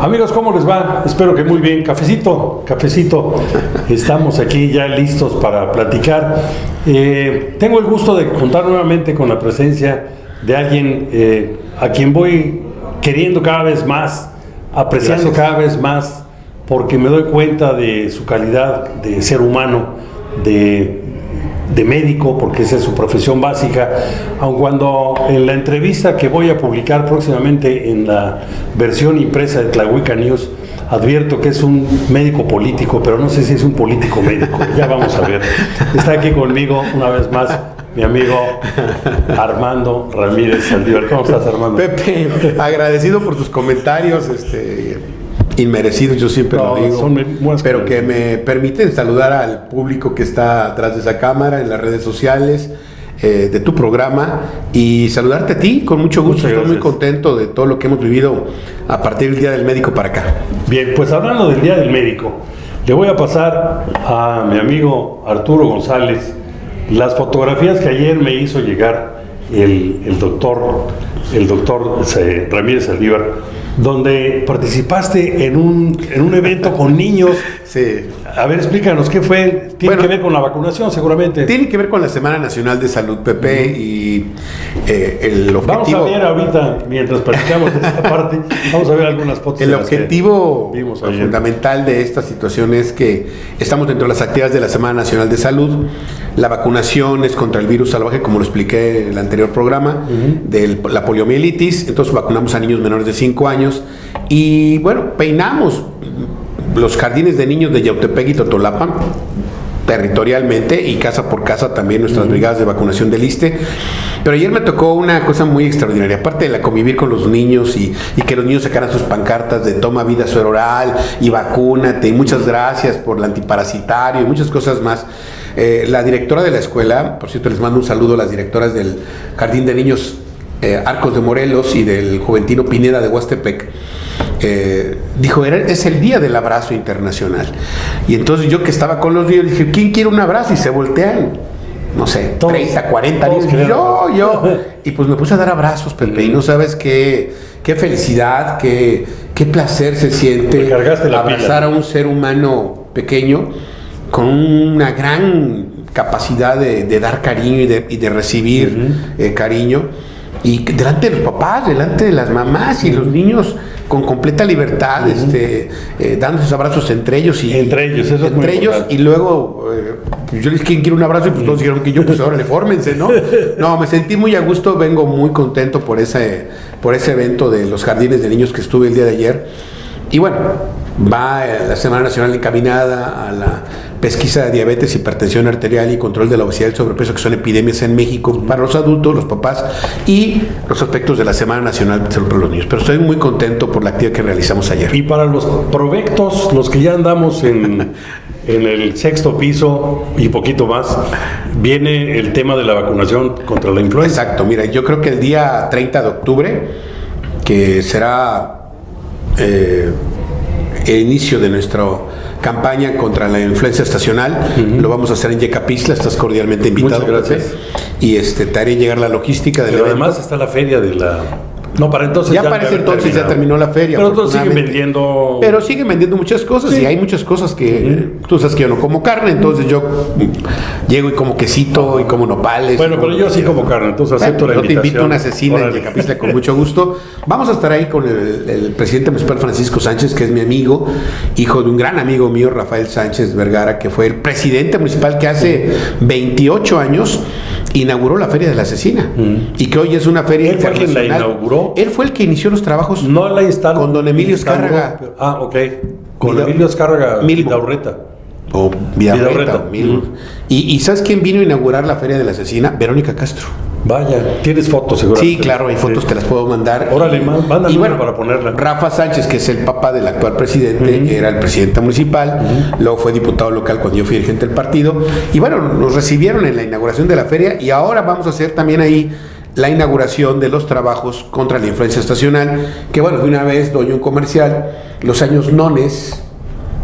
Amigos, ¿cómo les va? Espero que muy bien. Cafecito. Estamos aquí ya listos para platicar. Tengo el gusto de contar nuevamente con la presencia de alguien a quien voy queriendo cada vez más, apreciando cada vez más, porque me doy cuenta de su calidad de ser humano, de médico, porque esa es su profesión básica, aun cuando en la entrevista que voy a publicar próximamente en la versión impresa de Tlahuica News, advierto que es un médico político, pero no sé si es un político médico, ya vamos a ver. Está aquí conmigo una vez más mi amigo Armando Ramírez Saldívar. ¿Cómo estás, Armando? Pepe, agradecido por tus comentarios, inmerecidos, yo siempre lo digo, pero que me permiten saludar al público que está atrás de esa cámara, en las redes sociales, de tu programa, y saludarte a ti con mucho gusto. Estoy muy contento de todo lo que hemos vivido a partir del Día del Médico para acá. Bien, pues hablando del Día del Médico, le voy a pasar a mi amigo Arturo González las fotografías que ayer me hizo llegar el doctor Ramírez Saldívar, donde participaste en un evento con niños. Sí. A ver, explícanos, ¿qué fue? Tiene que ver con la vacunación, seguramente. Tiene que ver con la Semana Nacional de Salud, Pepe, y el objetivo... Vamos a ver ahorita, mientras platicamos de esta parte, vamos a ver algunas fotos. El objetivo fundamental de esta situación es que estamos dentro de las actividades de la Semana Nacional de Salud. La vacunación es contra el virus salvaje, como lo expliqué en el anterior programa, de la poliomielitis. Entonces vacunamos a niños menores de 5 años y, bueno, peinamos los jardines de niños de Yautepec y Totolapan territorialmente, y casa por casa también nuestras brigadas de vacunación del ISSSTE. Pero ayer me tocó una cosa muy extraordinaria, aparte de la convivir con los niños y que los niños sacaran sus pancartas de toma vida suero oral y vacúnate y muchas gracias por el antiparasitario y muchas cosas más. La directora de la escuela, por cierto, les mando un saludo a las directoras del Jardín de Niños Arcos de Morelos y del Juventino Pineda de Huastepec, dijo, es el día del abrazo internacional. Y entonces yo, que estaba con los niños, dije, ¿quién quiere un abrazo? Y se voltean, no sé, todos, 30, 40 niños. Yo. Y pues me puse a dar abrazos, Pepe, y no sabes qué felicidad, qué placer se siente abrazar a un ser humano pequeño con una gran capacidad de dar cariño y de recibir cariño. Y delante de los papás, delante de las mamás y los niños con completa libertad, dando sus abrazos entre ellos. Y luego yo les dije, ¿quién quiere un abrazo? Y pues todos dijeron que yo, pues ahora fórmense, ¿no? No, me sentí muy a gusto, vengo muy contento por ese evento de los jardines de niños que estuve el día de ayer. Y bueno, va la Semana Nacional encaminada a la pesquisa de diabetes, hipertensión arterial y control de la obesidad y el sobrepeso, que son epidemias en México para los adultos, los papás, y los aspectos de la Semana Nacional de Salud para los niños. Pero estoy muy contento por la actividad que realizamos ayer. Y para los provectos, los que ya andamos en el 6º piso y poquito más, viene el tema de la vacunación contra la influenza. Exacto, mira, yo creo que el día 30 de octubre, que será el inicio de nuestra campaña contra la influenza estacional, lo vamos a hacer en Yecapixtla. Estás cordialmente invitado. Muchas gracias. Y te haré llegar la logística del evento. Además está la feria de la... No, para entonces ya para ese entonces ya terminó la feria. Pero todos siguen vendiendo... Pero siguen vendiendo muchas cosas, sí. Y hay muchas cosas que... Tú sabes que yo no como carne, entonces yo llego y como quesito y como nopales. Bueno, pero yo sí como carne, entonces acepto la invitación. Yo te invito a una cecina en Yecapixtla con mucho gusto. Vamos a estar ahí con el presidente municipal Francisco Sánchez, que es mi amigo, hijo de un gran amigo mío, Rafael Sánchez Vergara, que fue el presidente municipal que hace 28 años inauguró la Feria de la Cecina, y que hoy es una feria internacional. ¿Él fue quien la inauguró? Él fue el que inició los trabajos. No la instaló. Con don Emilio Escárraga. Ok. Con Emilio Escárraga Vidaurreta. O Vidaurreta. ¿Y sabes quién vino a inaugurar la Feria de la Cecina? Verónica Castro. Vaya, tienes fotos seguramente. Sí, claro, hay fotos, te las puedo mandar. Órale, mándame una para ponerla. Rafa Sánchez, que es el papá del actual presidente, era el presidente municipal, luego fue diputado local cuando yo fui dirigente del partido. Y bueno, nos recibieron en la inauguración de la feria, y ahora vamos a hacer también ahí la inauguración de los trabajos contra la influenza estacional, que bueno, de una vez doy un comercial. Los años nones,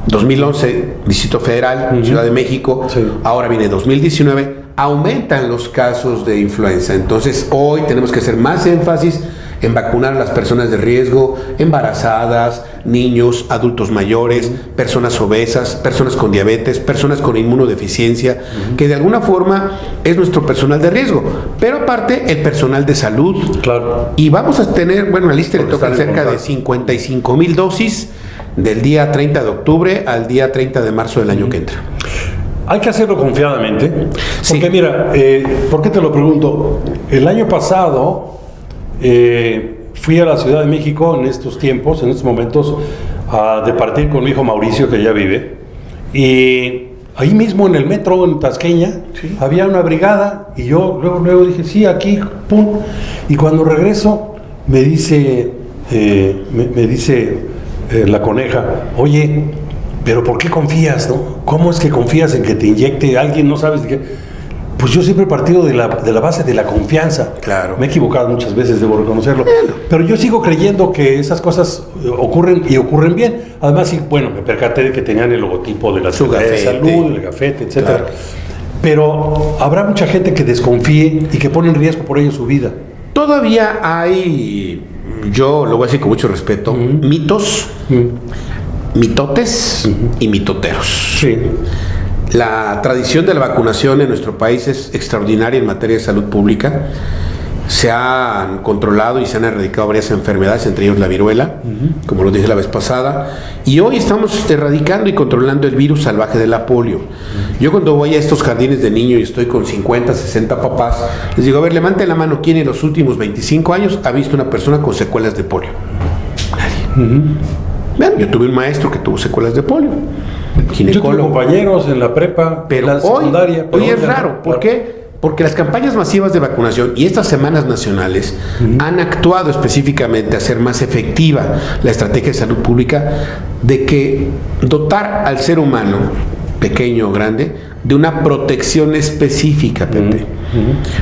2011, Distrito Federal, Ciudad de México, ahora viene 2019, aumentan los casos de influenza. Entonces hoy tenemos que hacer más énfasis en vacunar a las personas de riesgo, embarazadas, niños, adultos mayores, personas obesas, personas con diabetes, personas con inmunodeficiencia, que de alguna forma es nuestro personal de riesgo, pero aparte el personal de salud. Claro. Y vamos a tener, bueno, a la lista le tocan cerca de 55,000 dosis del día 30 de octubre al día 30 de marzo del año que entra. Hay que hacerlo confiadamente, porque Sí. mira, ¿por qué te lo pregunto? El año pasado fui a la Ciudad de México en estos tiempos, en estos momentos, a departir con mi hijo Mauricio, que ya vive, y ahí mismo en el metro, en Tasqueña, había una brigada, y yo luego dije, sí, aquí, pum, y cuando regreso, me dice la coneja, oye, pero ¿por qué confías, no? ¿Cómo es que confías en que te inyecte alguien? No sabes de qué. Pues yo siempre he partido de la base de la confianza. Claro. Me he equivocado muchas veces, debo reconocerlo. Pero yo sigo creyendo que esas cosas ocurren y ocurren bien. Además, sí, bueno, me percaté de que tenían el logotipo de la Secretaría de Salud, el gafete, etc. Claro. Pero habrá mucha gente que desconfíe y que pone en riesgo por ello su vida. Todavía hay, yo lo voy a decir con mucho respeto, mitos, mitotes y mitoteros. Sí. La tradición de la vacunación en nuestro país es extraordinaria en materia de salud pública. Se han controlado y se han erradicado varias enfermedades, entre ellos la viruela, como lo dije la vez pasada. Y hoy estamos erradicando y controlando el virus salvaje de la polio. Yo cuando voy a estos jardines de niños y estoy con 50, 60 papás, les digo, a ver, levanten la mano, ¿quién en los últimos 25 años ha visto una persona con secuelas de polio? Nadie. Bueno, yo tuve un maestro que tuvo secuelas de polio, ginecólogo. Yo tuve compañeros en la prepa, Pero en la secundaria. hoy es raro. ¿Por qué? Porque las campañas masivas de vacunación y estas semanas nacionales han actuado específicamente a hacer más efectiva la estrategia de salud pública de que dotar al ser humano, pequeño o grande, de una protección específica, Pepe.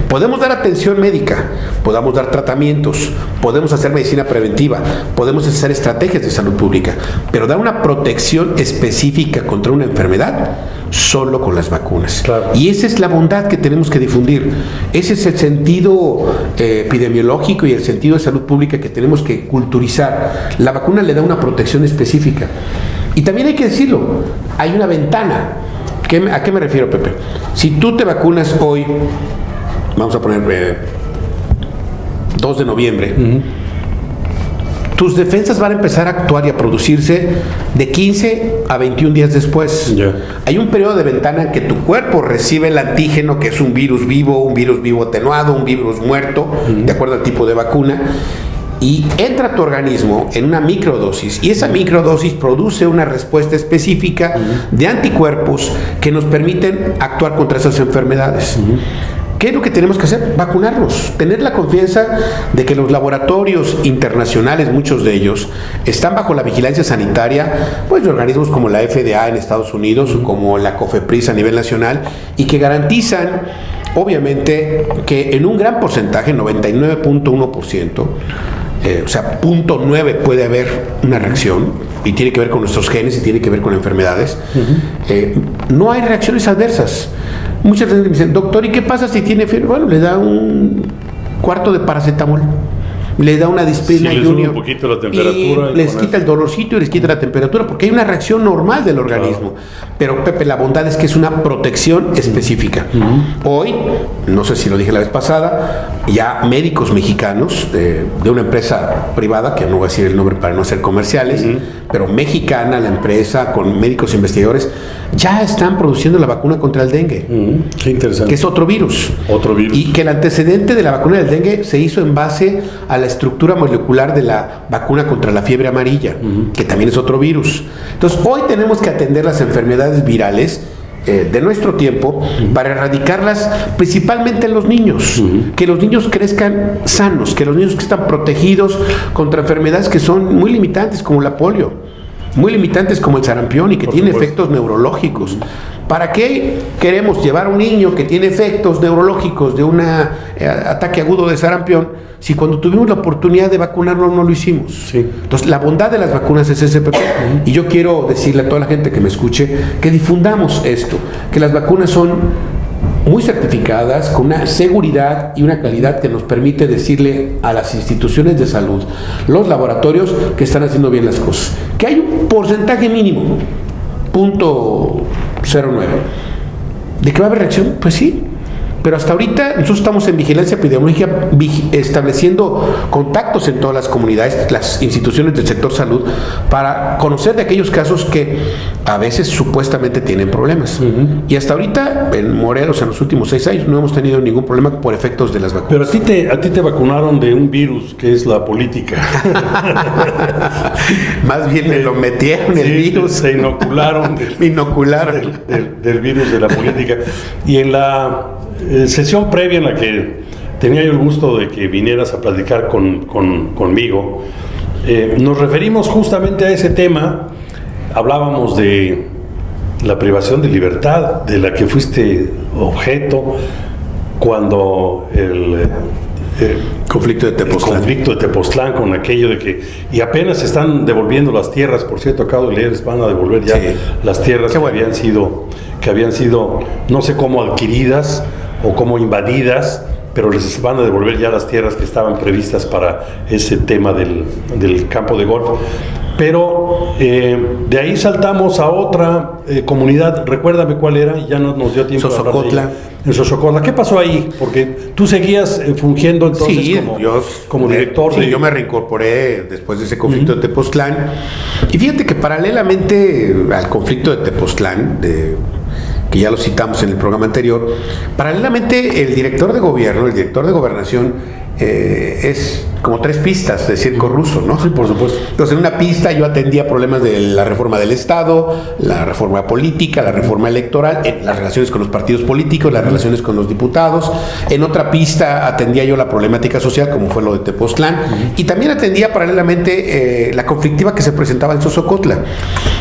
Podemos dar atención médica, podemos dar tratamientos, podemos hacer medicina preventiva, podemos hacer estrategias de salud pública, pero dar una protección específica contra una enfermedad solo con las vacunas. Claro. Y esa es la bondad que tenemos que difundir. Ese es el sentido epidemiológico y el sentido de salud pública que tenemos que culturizar. La vacuna le da una protección específica. Y también hay que decirlo, hay una ventana. ¿A qué me refiero, Pepe? Si tú te vacunas hoy, vamos a poner 2 de noviembre, tus defensas van a empezar a actuar y a producirse de 15 a 21 días después. Hay un periodo de ventana en que tu cuerpo recibe el antígeno, que es un virus vivo atenuado, un virus muerto, de acuerdo al tipo de vacuna, y entra a tu organismo en una microdosis, y esa microdosis produce una respuesta específica de anticuerpos que nos permiten actuar contra esas enfermedades. ¿Qué es lo que tenemos que hacer? Vacunarnos, tener la confianza de que los laboratorios internacionales, muchos de ellos, están bajo la vigilancia sanitaria, pues de organismos como la FDA en Estados Unidos o como la COFEPRIS a nivel nacional, y que garantizan, obviamente, que en un gran porcentaje, 99.1%, o sea, 0.9 puede haber una reacción, y tiene que ver con nuestros genes y tiene que ver con enfermedades. No hay reacciones adversas. Muchas veces me dicen, doctor, ¿y qué pasa si tiene fiebre? Bueno, le da un cuarto de paracetamol, le da una Displina Junior, un poquito la temperatura y les quita el dolorcito y les quita la temperatura, porque hay una reacción normal del organismo. Pero, Pepe, la bondad es que es una protección específica. Hoy, no sé si lo dije la vez pasada, ya médicos mexicanos de una empresa privada, que no voy a decir el nombre para no hacer comerciales, pero mexicana, la empresa, con médicos investigadores, ya están produciendo la vacuna contra el dengue. Qué interesante. Que es otro virus. Otro virus. Y que el antecedente de la vacuna del dengue se hizo en base a la estructura molecular de la vacuna contra la fiebre amarilla, que también es otro virus. Entonces, hoy tenemos que atender las enfermedades virales de nuestro tiempo para erradicarlas principalmente en los niños, que los niños crezcan sanos, que los niños están protegidos contra enfermedades que son muy limitantes como la polio, muy limitantes como el sarampión y que tiene efectos neurológicos. ¿Para qué queremos llevar a un niño que tiene efectos neurológicos de un ataque agudo de sarampión si cuando tuvimos la oportunidad de vacunarlo no lo hicimos? Sí. Entonces, la bondad de las vacunas es ese, Pepe. Y yo quiero decirle a toda la gente que me escuche que difundamos esto, que las vacunas son muy certificadas, con una seguridad y una calidad que nos permite decirle a las instituciones de salud, los laboratorios, que están haciendo bien las cosas. Que hay un porcentaje mínimo, 0.09, ¿de que va a haber reacción? Pues sí. Pero hasta ahorita nosotros estamos en vigilancia epidemiológica estableciendo contactos en todas las comunidades, las instituciones del sector salud, para conocer de aquellos casos que a veces supuestamente tienen problemas. Y hasta ahorita en Morelos, en los últimos 6 años, no hemos tenido ningún problema por efectos de las vacunas. Pero a ti te vacunaron de un virus que es la política. Más bien me lo metieron el virus. Se inocularon del virus de la política. Y en la sesión previa en la que tenía yo el gusto de que vinieras a platicar conmigo, nos referimos justamente a ese tema. Hablábamos de la privación de libertad de la que fuiste objeto cuando el conflicto de Tepoztlán, con aquello de que, y apenas están devolviendo las tierras, por cierto, acabo de leer, les van a devolver ya las tierras que habían sido no sé cómo adquiridas o como invadidas, pero les van a devolver ya las tierras que estaban previstas para ese tema del campo de golf. Pero de ahí saltamos a otra comunidad, recuérdame cuál era, ya no nos dio tiempo. Xosocotla. En Xosocotla. ¿Qué pasó ahí? Porque tú seguías fungiendo entonces como director. Sí, yo me reincorporé después de ese conflicto de Tepoztlán. Y fíjate que paralelamente al conflicto de Tepoztlán, que ya lo citamos en el programa anterior, paralelamente el director de gobernación, es como 3 pistas de circo ruso, ¿no? Sí, por supuesto. Entonces, en una pista yo atendía problemas de la reforma del Estado, la reforma política, la reforma electoral, las relaciones con los partidos políticos, las relaciones con los diputados. En otra pista atendía yo la problemática social, como fue lo de Tepoztlán, y también atendía paralelamente la conflictiva que se presentaba en Xosocotla.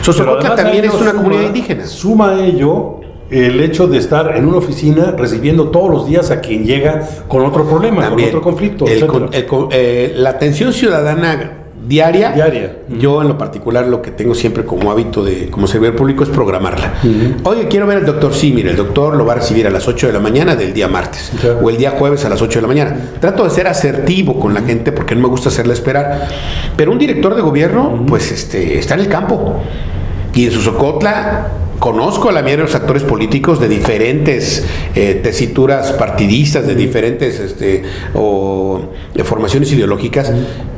Xosocotla también es una comunidad indígena. Suma a ello el hecho de estar en una oficina recibiendo todos los días a quien llega con otro problema, también, con otro conflicto. La atención ciudadana diaria. Yo en lo particular lo que tengo siempre como hábito como servidor público es programarla. Oye, quiero ver al doctor. Sí, mire, el doctor lo va a recibir a las 8 de la mañana del día martes, o el día jueves a las 8 de la mañana. Trato de ser asertivo con la gente porque no me gusta hacerla esperar. Pero un director de gobierno, pues está en el campo. Y en Xosocotla conozco a la mayoría de los actores políticos de diferentes tesituras partidistas, de diferentes de formaciones ideológicas,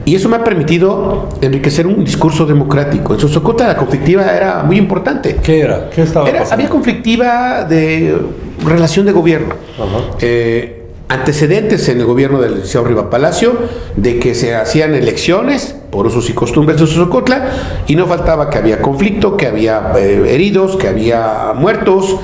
y eso me ha permitido enriquecer un discurso democrático. En Xosocotla la conflictiva era muy importante. ¿Qué era? ¿Qué estaba pasando? Había conflictiva de relación de gobierno. Antecedentes en el gobierno del licenciado Riva Palacio de que se hacían elecciones por usos y costumbres de Xosocotla, y no faltaba que había conflicto, que había heridos, que había muertos,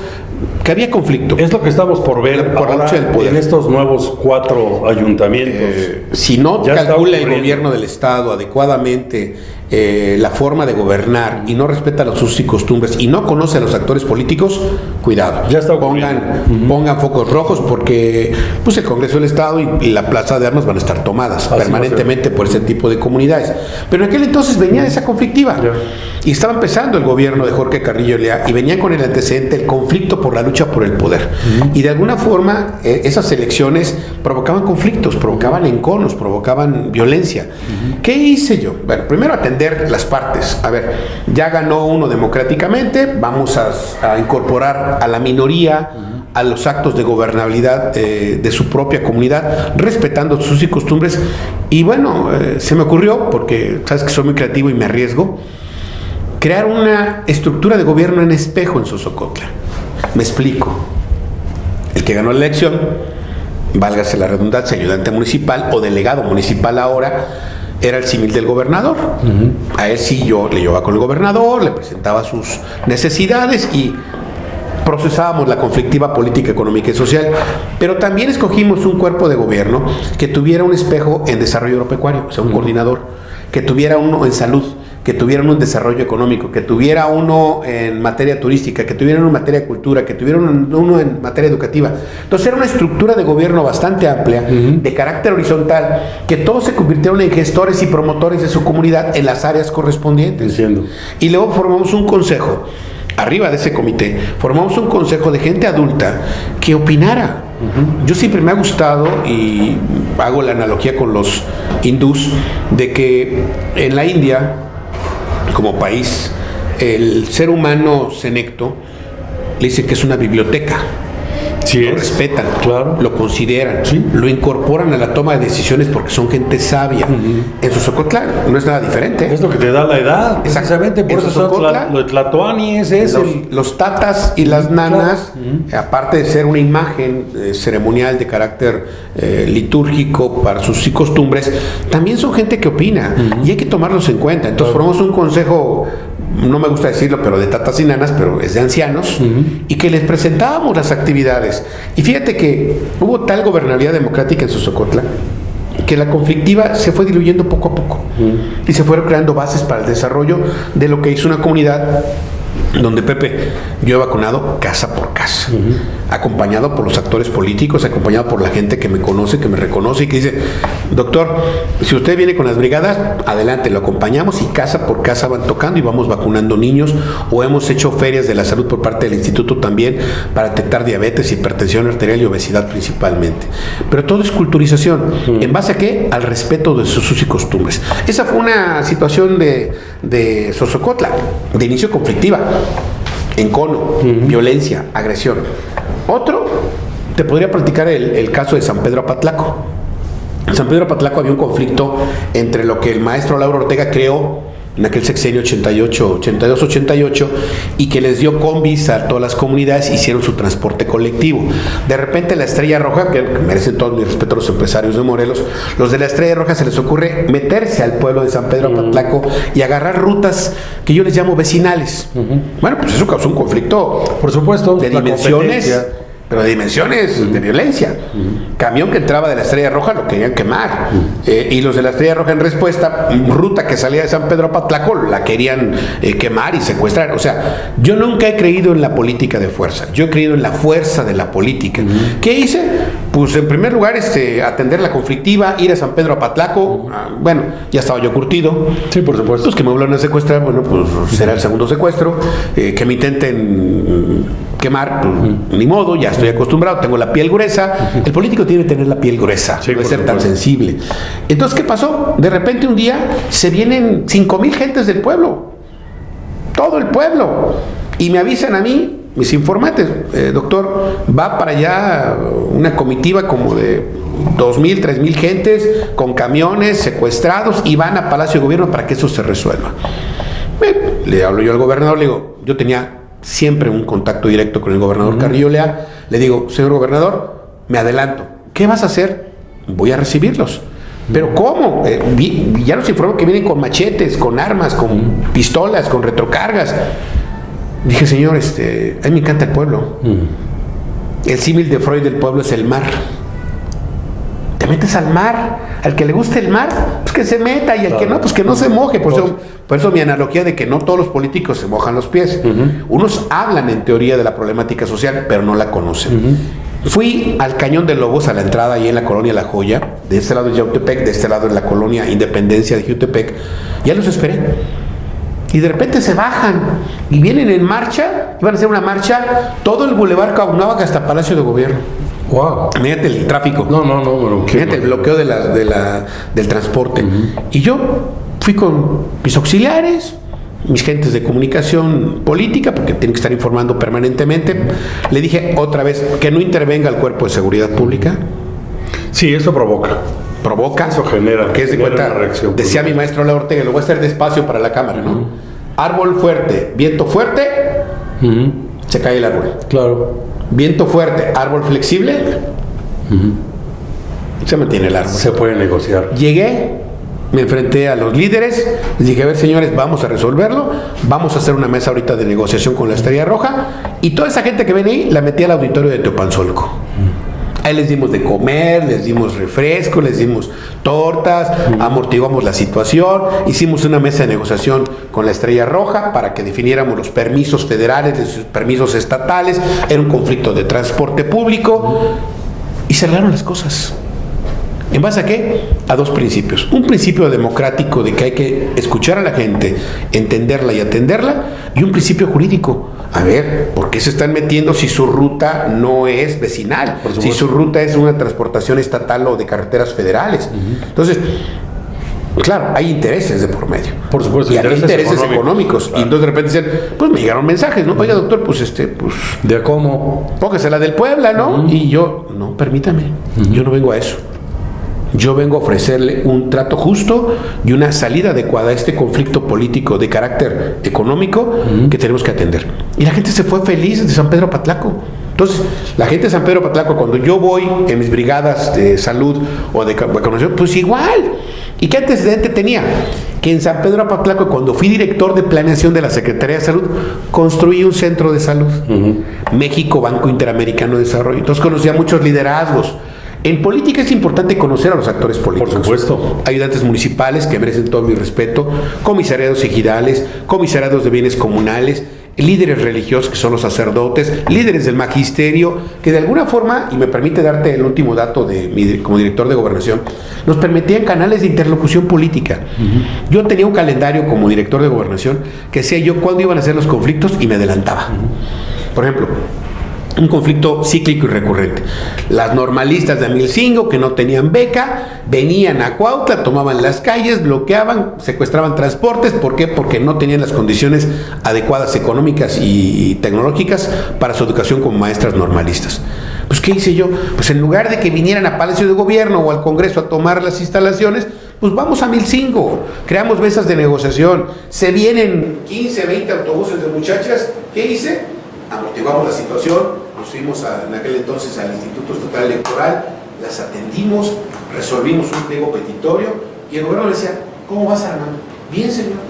que había conflicto. Es lo que estamos por ver por la lucha del poder en estos nuevos 4 ayuntamientos. Si no calcula el gobierno del Estado adecuadamente la forma de gobernar y no respeta los usos y costumbres y no conoce a los actores políticos, cuidado. Ya está pongan focos rojos, porque pues el Congreso del Estado y la Plaza de Armas van a estar tomadas permanentemente por ese tipo de comunidades. Pero en aquel entonces venía esa conflictiva y estaba empezando el gobierno de Jorge Carrillo Lea y venía con el antecedente el conflicto por la lucha por el poder. Y de alguna forma esas elecciones provocaban conflictos, provocaban enconos, provocaban violencia. ¿Qué hice yo? Bueno, primero atender las partes. A ver, ya ganó uno democráticamente, vamos a incorporar a la minoría a los actos de gobernabilidad de su propia comunidad, respetando sus y costumbres. Y bueno, se me ocurrió, porque sabes que soy muy creativo y me arriesgo, crear una estructura de gobierno en espejo en Xosocotla. Me explico. El que ganó la elección, válgase la redundancia, ayudante municipal o delegado municipal ahora, era el símil del gobernador. A él sí yo le llevaba con el gobernador, le presentaba sus necesidades y procesábamos la conflictiva política, económica y social. Pero también escogimos un cuerpo de gobierno que tuviera un espejo en desarrollo agropecuario, o sea, un coordinador, que tuviera uno en salud, que tuviera uno en desarrollo económico, que tuviera uno en materia turística, que tuviera uno en materia de cultura, que tuviera uno en materia educativa. Entonces era una estructura de gobierno bastante amplia, de carácter horizontal, que todos se convirtieron en gestores y promotores de su comunidad en las áreas correspondientes. Entiendo. Y luego formamos un consejo arriba de ese comité, formamos un consejo de gente adulta que opinara. Yo siempre me ha gustado, y hago la analogía con los hindús, de que en la India, como país, el ser humano senecto le dice que es una biblioteca. Sí, lo respetan, claro, lo consideran, sí, lo incorporan a la toma de decisiones porque son gente sabia. En Xochocotla no es nada diferente. Es lo que te da la edad, precisamente. Por eso lo de Tlatoani es los tatas y las nanas, aparte de ser una imagen ceremonial de carácter litúrgico para sus costumbres, también son gente que opina y hay que tomarlos en cuenta. Entonces formamos un consejo, no me gusta decirlo, pero de tatas y nanas, pero es de ancianos, y que les presentábamos las actividades. Y fíjate que hubo tal gobernabilidad democrática en Xochocotla que la conflictiva se fue diluyendo poco a poco y se fueron creando bases para el desarrollo de lo que hizo una comunidad donde, Pepe, yo he vacunado casa por casa, acompañado por los actores políticos, acompañado por la gente que me conoce, que me reconoce y que dice: doctor, si usted viene con las brigadas, adelante, lo acompañamos, y casa por casa van tocando y vamos vacunando niños, o hemos hecho ferias de la salud por parte del instituto también para detectar diabetes, hipertensión arterial y obesidad principalmente. Pero todo es culturización. ¿En base a qué? Al respeto de sus usos y costumbres. Esa fue una situación de Xochocotla, de inicio conflictiva, encono, violencia, agresión. Otro, te podría platicar el caso de San Pedro Apatlaco. En San Pedro Apatlaco había un conflicto entre lo que el maestro Lauro Ortega creó en aquel sexenio 82-88, y que les dio combis a todas las comunidades, hicieron su transporte colectivo. De repente la Estrella Roja, que merecen todo mi respeto a los empresarios de Morelos, los de la Estrella Roja se les ocurre meterse al pueblo de San Pedro Apatlaco y agarrar rutas que yo les llamo vecinales. Bueno, pues eso causó un conflicto, por supuesto, de dimensiones, pero de dimensiones de violencia. Camión que entraba de la Estrella Roja lo querían quemar, y los de la Estrella Roja, en respuesta, ruta que salía de San Pedro Apatlaco la querían quemar y secuestrar. O sea, yo nunca he creído en la política de fuerza, yo he creído en la fuerza de la política. ¿Qué hice? Pues en primer lugar atender la conflictiva, ir a San Pedro Apatlaco. Bueno, ya estaba yo curtido. Sí, por supuesto. Pues que me vuelvan a secuestrar, bueno, pues será el segundo secuestro. Que me intenten quemar, pues, ni modo, ya estoy acostumbrado, tengo la piel gruesa. El político tiene que tener la piel gruesa, sí, no es ser tan sensible. Entonces, ¿qué pasó? De repente un día se vienen 5,000 gentes del pueblo, todo el pueblo, y me avisan a mí, mis informantes: doctor, va para allá una comitiva como de 2,000, 3,000 gentes con camiones secuestrados y van a Palacio de Gobierno para que eso se resuelva. Le hablo yo al gobernador, le digo, yo tenía siempre un contacto directo con el gobernador Carrillo Lea, le digo: señor gobernador, me adelanto, ¿qué vas a hacer? Voy a recibirlos. ¿Pero cómo? Ya nos informó que vienen con machetes, con armas, con pistolas, con retrocargas. Dije: señor, a mí me encanta el pueblo. El símil de Freud del pueblo es el mar. Te metes al mar. Al que le guste el mar, pues que se meta, y al que no, pues que no se moje. Por eso mi analogía de que no todos los políticos se mojan los pies. Unos hablan en teoría de la problemática social, pero no la conocen. Fui al Cañón de Lobos, a la entrada ahí en la colonia La Joya, de este lado de Yautepec, de este lado en la colonia Independencia de Yautepec. Ya los esperé. Y de repente se bajan y vienen en marcha, iban a hacer una marcha, todo el Boulevard Cauhnáhuac hasta Palacio de Gobierno. Wow. Fíjate el tráfico. No, bueno, fíjate el bloqueo del transporte. Y yo fui con mis auxiliares, mis gentes de comunicación política, porque tienen que estar informando permanentemente. Le dije otra vez que no intervenga el Cuerpo de Seguridad Pública. Sí, eso provoca, eso genera, que es de cuenta, decía mi maestro Lauro Ortega, lo voy a hacer despacio para la cámara, ¿no? Árbol fuerte, viento fuerte, se cae el árbol. Claro. Viento fuerte, árbol flexible, se mantiene el árbol. Se puede negociar. Llegué, me enfrenté a los líderes, les dije: a ver, señores, vamos a resolverlo, vamos a hacer una mesa ahorita de negociación con la Estrella Roja, y toda esa gente que ven ahí la metí al auditorio de Teopanzolco. Ahí les dimos de comer, les dimos refresco, les dimos tortas, amortiguamos la situación, hicimos una mesa de negociación con la Estrella Roja para que definiéramos los permisos federales, los permisos estatales. Era un conflicto de transporte público y se arreglaron las cosas. ¿En base a qué? A dos principios. Un principio democrático de que hay que escuchar a la gente, entenderla y atenderla, y un principio jurídico. A ver, ¿por qué se están metiendo si su ruta no es vecinal? Si su ruta es una transportación estatal o de carreteras federales. Entonces, claro, hay intereses de por medio. Por supuesto, y hay intereses económicos. Claro. Y entonces de repente dicen, pues me llegaron mensajes, ¿no? Oiga, doctor, pues ¿de cómo? Póngase la del Puebla, ¿no? Y yo, no, permítame, yo no vengo a eso. Yo vengo a ofrecerle un trato justo y una salida adecuada a este conflicto político de carácter económico que tenemos que atender. Y la gente se fue feliz de San Pedro Patlaco. Entonces, la gente de San Pedro Patlaco, cuando yo voy en mis brigadas de salud o de vacunación, pues igual. ¿Y qué antecedente tenía? Que en San Pedro Patlaco, cuando fui director de planeación de la Secretaría de Salud, construí un centro de salud. México, Banco Interamericano de Desarrollo. Entonces conocía muchos liderazgos. En política es importante conocer a los actores políticos. Por supuesto. Ayudantes municipales que merecen todo mi respeto, comisariados ejidales, comisariados de bienes comunales, líderes religiosos que son los sacerdotes, líderes del magisterio, que de alguna forma, y me permite darte el último dato como director de gobernación, nos permitían canales de interlocución política. Yo tenía un calendario como director de gobernación que decía yo cuándo iban a ser los conflictos y me adelantaba. Por ejemplo, un conflicto cíclico y recurrente. Las normalistas de Amilcingo, que no tenían beca, venían a Cuautla, tomaban las calles, bloqueaban, secuestraban transportes. ¿Por qué? Porque no tenían las condiciones adecuadas económicas y tecnológicas para su educación como maestras normalistas. Pues, ¿qué hice yo? Pues en lugar de que vinieran a Palacio de Gobierno o al Congreso a tomar las instalaciones, pues vamos a Amilcingo, creamos mesas de negociación, se vienen 15, 20 autobuses de muchachas. ¿Qué hice? Amortiguamos la situación, nos fuimos en aquel entonces al Instituto Estatal Electoral, las atendimos, resolvimos un pliego petitorio y el gobierno le decía, ¿cómo vas, Armando? Bien, señor,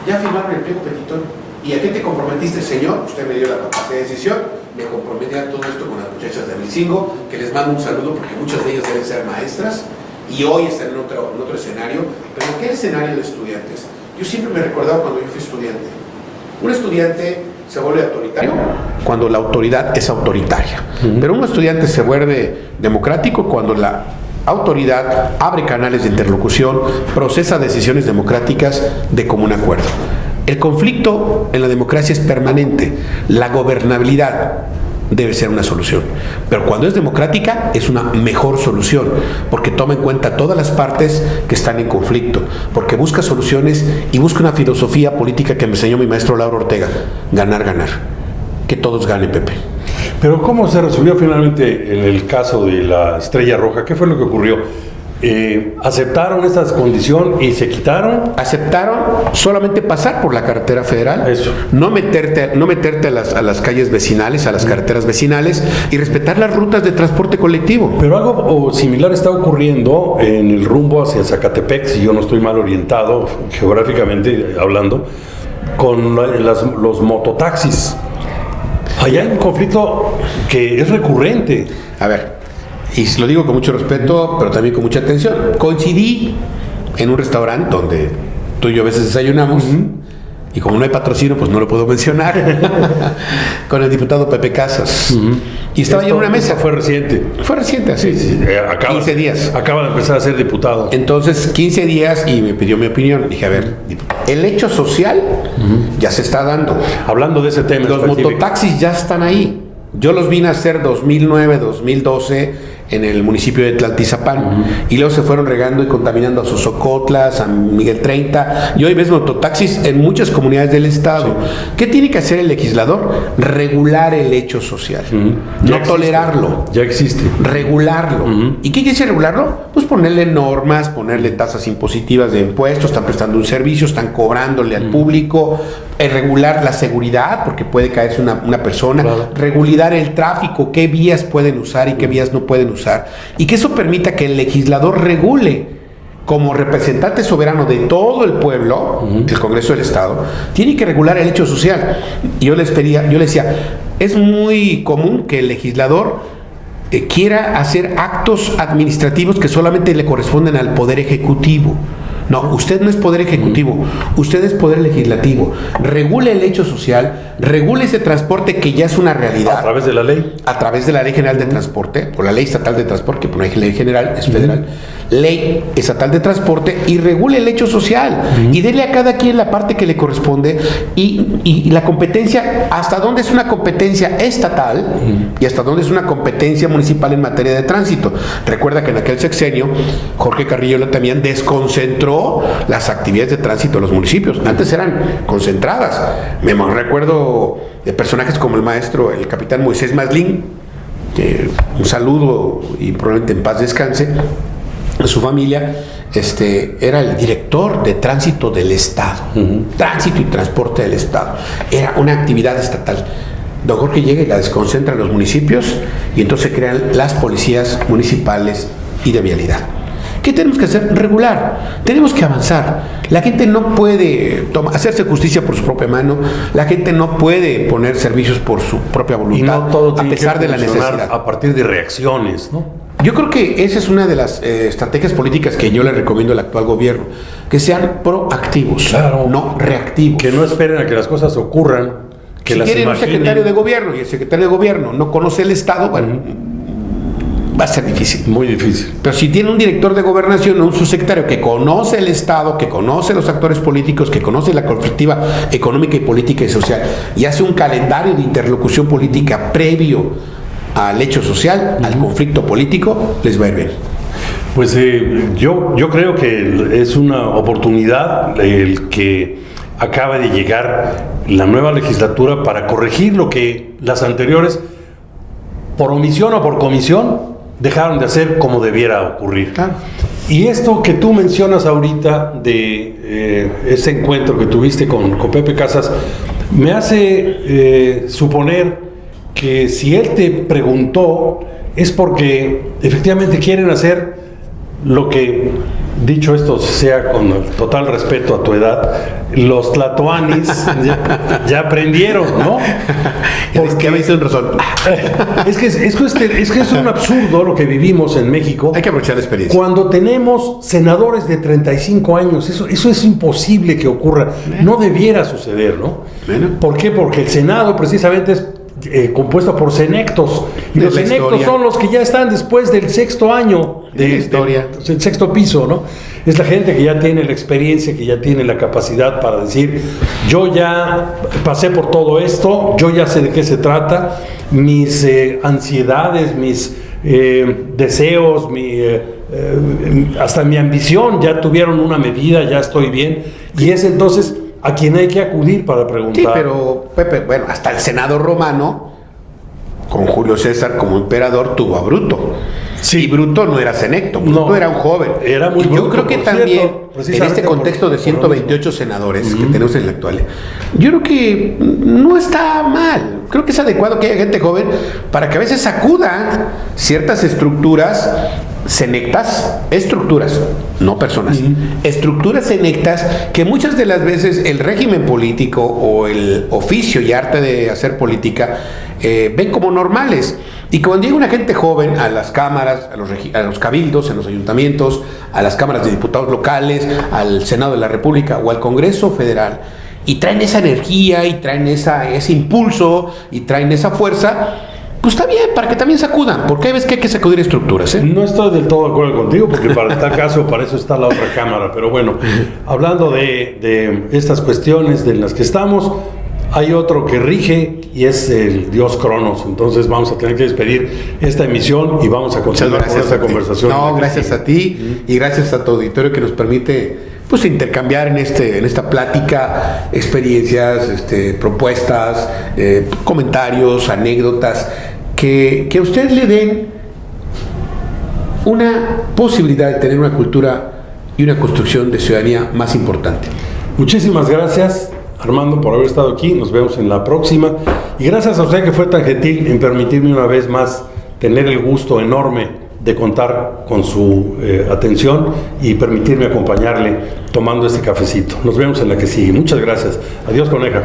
ya firmaron el pliego petitorio. ¿Y a qué te comprometiste, señor? Usted me dio la capacidad de decisión, me comprometí a todo esto con las muchachas de Amilcingo, que les mando un saludo porque muchas de ellas deben ser maestras y hoy están en otro escenario, pero en aquel escenario de estudiantes, yo siempre me recordaba cuando yo fui estudiante. Un estudiante se vuelve autoritario cuando la autoridad es autoritaria. Pero un estudiante se vuelve democrático cuando la autoridad abre canales de interlocución, procesa decisiones democráticas de común acuerdo. El conflicto en la democracia es permanente. La gobernabilidad debe ser una solución. Pero cuando es democrática es una mejor solución, porque toma en cuenta todas las partes que están en conflicto, porque busca soluciones y busca una filosofía política que me enseñó mi maestro Lauro Ortega: ganar, ganar. Que todos ganen, Pepe. Pero ¿cómo se resolvió finalmente en el caso de la Estrella Roja? ¿Qué fue lo que ocurrió? ¿Aceptaron esta condición y se quitaron? Aceptaron solamente pasar por la carretera federal. Eso. No meterte a las calles vecinales, a las carreteras vecinales, y respetar las rutas de transporte colectivo. Pero algo similar está ocurriendo en el rumbo hacia Zacatepec, si yo no estoy mal orientado geográficamente hablando, con los mototaxis. Allá hay un conflicto que es recurrente. A ver, y lo digo con mucho respeto, pero también con mucha atención. Coincidí en un restaurante donde tú y yo a veces desayunamos, y como no hay patrocinio, pues no lo puedo mencionar, con el diputado Pepe Casas. Y estaba yo en una mesa. Fue reciente. Fue reciente, así. 15 días. Acaba de empezar a ser diputado. Entonces, 15 días y me pidió mi opinión. Dije, a ver, el hecho social ya se está dando. Hablando de ese tema. Los mototaxis ya están ahí. Yo los vine a hacer 2009, 2012 en el municipio de Tlaltizapán, y luego se fueron regando y contaminando a Sosocotla, San Miguel 30, y hoy ves mototaxis en muchas comunidades del estado. ¿Qué tiene que hacer el legislador? Regular el hecho social, no tolerarlo. Ya existe. Regularlo. ¿Y qué quiere decir regularlo? Pues ponerle normas, ponerle tasas impositivas de impuestos, están prestando un servicio, están cobrándole al público, regular la seguridad, porque puede caerse una persona, regular el tráfico, qué vías pueden usar y qué vías no pueden usar, y que eso permita que el legislador regule como representante soberano de todo el pueblo. El Congreso del Estado tiene que regular el hecho social. Y yo le decía, es muy común que el legislador quiera hacer actos administrativos que solamente le corresponden al Poder Ejecutivo. No, usted no es poder ejecutivo, usted es poder legislativo. Regule el hecho social, regule ese transporte que ya es una realidad. ¿A través de la ley? A través de la Ley General de Transporte, o la Ley Estatal de Transporte, que no hay ley general, es federal. Ley Estatal de Transporte, y regule el hecho social. Y dele a cada quien la parte que le corresponde, y la competencia, hasta dónde es una competencia estatal y hasta dónde es una competencia municipal en materia de tránsito. Recuerda que en aquel sexenio Jorge Carrillo también desconcentró las actividades de tránsito de los municipios. Antes eran concentradas. Me recuerdo de personajes como el maestro, el capitán Moisés Maslin, un saludo y probablemente en paz descanse, a su familia. Era el director de tránsito del Estado, tránsito y transporte del Estado. Era una actividad estatal. Don Jorge llega y la desconcentra en los municipios, y entonces se crean las policías municipales y de vialidad. ¿Qué tenemos que hacer? Regular. Tenemos que avanzar. La gente no puede hacerse justicia por su propia mano. La gente no puede poner servicios por su propia voluntad, y no todo a pesar de la necesidad. A partir de reacciones, ¿no? Yo creo que esa es una de las estrategias políticas que yo le recomiendo al actual gobierno, que sean proactivos, claro, no reactivos. Que no esperen a que las cosas ocurran, que si las quieren imaginen. un secretario de gobierno y el secretario de gobierno no conoce el Estado, bueno, va a ser difícil. Muy difícil. Pero si tiene un director de gobernación o un subsecretario que conoce el Estado, que conoce los actores políticos, que conoce la conflictiva económica y política y social, y hace un calendario de interlocución política previo al hecho social, al conflicto político, les va a ir bien. Pues yo creo que es una oportunidad el que acaba de llegar la nueva legislatura para corregir lo que las anteriores, por omisión o por comisión, dejaron de hacer como debiera ocurrir. Claro. Y esto que tú mencionas ahorita de ese encuentro que tuviste con Pepe Casas, me hace suponer que si él te preguntó es porque efectivamente quieren hacer lo que, dicho esto sea con el total respeto a tu edad, los tlatoanis ya aprendieron, ¿no? Porque me hizo razón. Es que es un absurdo lo que vivimos en México. Hay que aprovechar la experiencia. Cuando tenemos senadores de 35 años, eso es imposible que ocurra. No debiera suceder, ¿no? ¿Por qué? Porque el Senado precisamente es compuesto por senectos, y los senectos son los que ya están después del sexto año de historia, el sexto piso, ¿no? Es la gente que ya tiene la experiencia, que ya tiene la capacidad para decir: yo ya pasé por todo esto, yo ya sé de qué se trata, mis ansiedades, mis deseos, hasta mi ambición ya tuvieron una medida, ya estoy bien, y es entonces a quien hay que acudir para preguntar. Sí, pero Pepe, bueno, hasta el Senado romano, con Julio César como emperador, tuvo a Bruto. Sí. Y Bruto no era senecto, Bruto era un joven. Era muy bruto. Yo creo que también, en este contexto de 128 senadores que tenemos en la actualidad, yo creo que no está mal. Creo que es adecuado que haya gente joven para que a veces sacuda ciertas estructuras senectas, estructuras, no personas, estructuras senectas que muchas de las veces el régimen político o el oficio y arte de hacer política ven como normales. Y cuando llega una gente joven a las cámaras, a los cabildos, en los ayuntamientos, a las cámaras de diputados locales, al Senado de la República o al Congreso Federal, y traen esa energía, y traen ese impulso, y traen esa fuerza, pues está bien, para que también sacudan, porque hay veces que hay que sacudir estructuras. No estoy del todo de acuerdo contigo, porque para tal caso, para eso está la otra cámara. Pero bueno, hablando de estas cuestiones de las que estamos, hay otro que rige y es el dios Cronos. Entonces vamos a tener que despedir esta emisión y vamos a continuar con esta conversación. No, gracias a ti y gracias a tu auditorio que nos permite pues intercambiar en esta plática experiencias, propuestas, comentarios, anécdotas que a ustedes le den una posibilidad de tener una cultura y una construcción de ciudadanía más importante. Muchísimas gracias, Armando, por haber estado aquí. Nos vemos en la próxima. Y gracias a usted que fue tan gentil en permitirme una vez más tener el gusto enorme de contar con su atención y permitirme acompañarle tomando este cafecito. Nos vemos en la que sigue. Muchas gracias. Adiós, coneja.